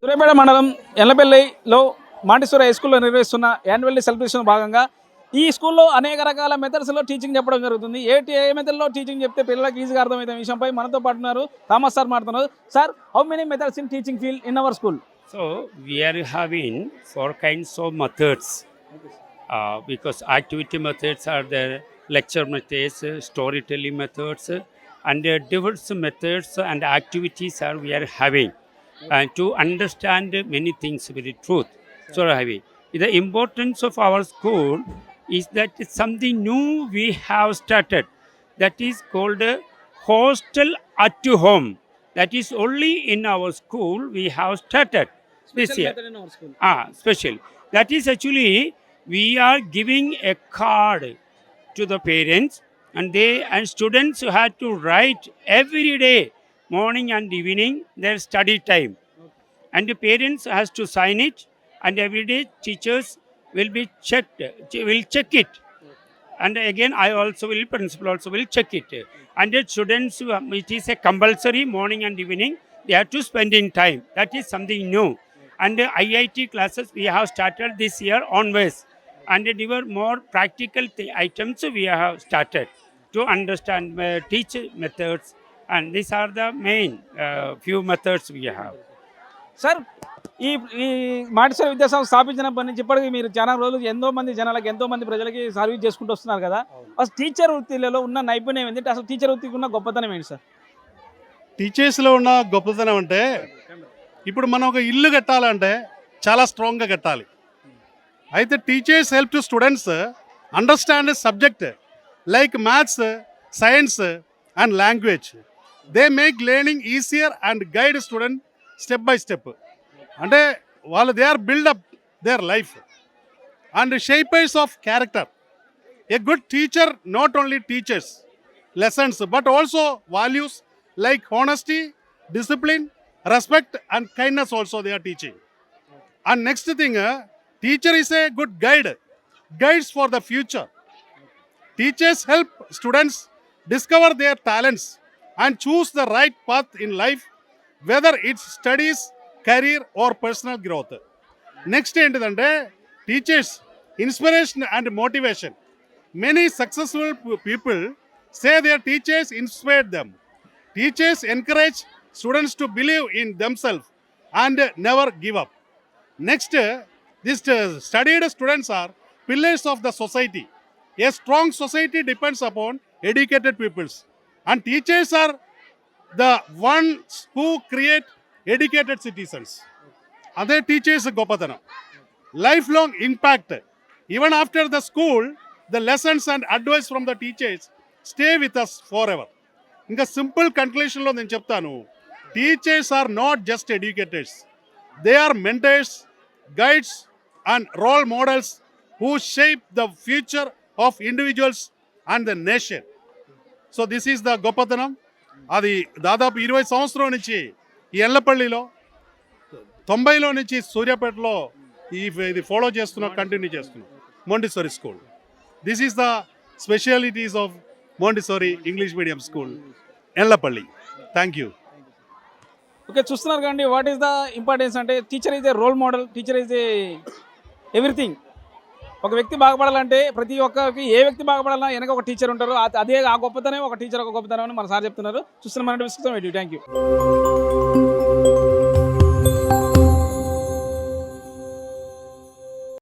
సూర్యాపేట మండలం ఎల్లపల్లిలో Montessori high స్కూల్లో నిర్వహిస్తున్న యాన్యువల్ డే సెలబ్రేషన్ భాగంగా ఈ స్కూల్లో అనేక రకాల మెథడ్స్లో టీచింగ్ చెప్పడం జరుగుతుంది. ఏ మెథడ్లో టీచింగ్ చెప్తే పిల్లలకు ఈజీగా అర్థమవుతున్న విషయంపై మనతో పాటు ఉన్నారు థామస్ సార్ మాట్లాడుతున్నారు. Sir, how many methods in teaching field in our school? So we are having four kinds of methods because activity methods are the lecture methods, storytelling methods, and diverse methods and activities are we are having to understand many things with the truth. So having the importance of our school is that something new we have started, that is called hostel at home. That is only in our school we have started this year. Method in our school. Special. That is actually we are giving a card to the parents, and students had to write every day, morning and evening, their study time. And the parents has to sign it, and every day teachers will check it. And again principal also will check it. And the students, it is a compulsory morning and evening, they have to spend in time. That is something new. And the IIT classes we have started this year onwards, and there were more practical items we have started to understand teach methods, and these are the main few methods we have. Sir, ఈ ఈ Montessori విద్యాసంస్థ స్థాపించినప్పటి నుంచి ఇప్పటికీ మీరు చాలా రోజులు ఎంతో మంది ప్రజలకి సర్వీస్ చేసుకుంటూ వస్తున్నారు కదా. అసలు టీచర్ వృత్తిలో ఉన్న నైపుణ్యం ఏంటంటే, అసలు టీచర్ వృత్తికి ఉన్న గొప్పతనం ఏంటి సార్? టీచర్స్లో ఉన్న గొప్పతనం అంటే, ఇప్పుడు మనం ఒక ఇల్లు కట్టాలంటే చాలా స్ట్రాంగ్గా కట్టాలి. అయితే teachers help to students understand subject like maths, science and language. They make learning easier and guide student step by step. అంటే వాళ్ళు they are build up their life and shapers of character. A good teacher not only teachers lessons but also values like honesty, discipline, respect and kindness also they are teaching. And next thing, teacher is a good guides for the future. Teachers help students discover their talents and choose the right path in life, whether it's studies, career or personal growth. Next ఏంటిదంటే teachers inspiration and motivation. Many successful people say their teachers inspired them. Teachers encourage students to believe in themselves and never give up. Next, these studied students are pillars of the society. A strong society depends upon educated peoples, and teachers are the ones who create educated citizens. Other teachers gopatana. Lifelong impact. Even after the school, the lessons and advice from the teachers stay with us forever. ఇంకా simple కన్క్లూషన్లో నేను చెప్తాను, teachers are not just educators, they are mentors, guides and role models who shape the future of individuals and the nation. So this is the గొప్పతనం. అది దాదాపు 20 సంవత్సరం నుంచి ఈ ఎల్లపల్లిలో, 90లో నుంచి సూర్యాపేటలో ఇది ఫాలో చేస్తున్నాం, కంటిన్యూ చేస్తున్నాం. Montessori school, this is the specialities of Montessori English Medium School, Ellapalli. Thank you. Okay, చూస్తున్నారు కండి వాట్ ఈస్ ద ఇంపార్టెన్స్ అంటే teacher is a role model, teacher is a everything. ఒక వ్యక్తి బాగుపడాలంటే ప్రతి ఒక్కరికి ఏ వ్యక్తి బాగుపడాలన్నా వెనక ఒక టీచర్ ఉంటారు. అదే ఆ గొప్పతనం, ఒక టీచర్ ఒక గొప్పతనం అని మన సార్ చెప్తున్నారు. చూస్తున్న మన డిస్కషన్. Thank you.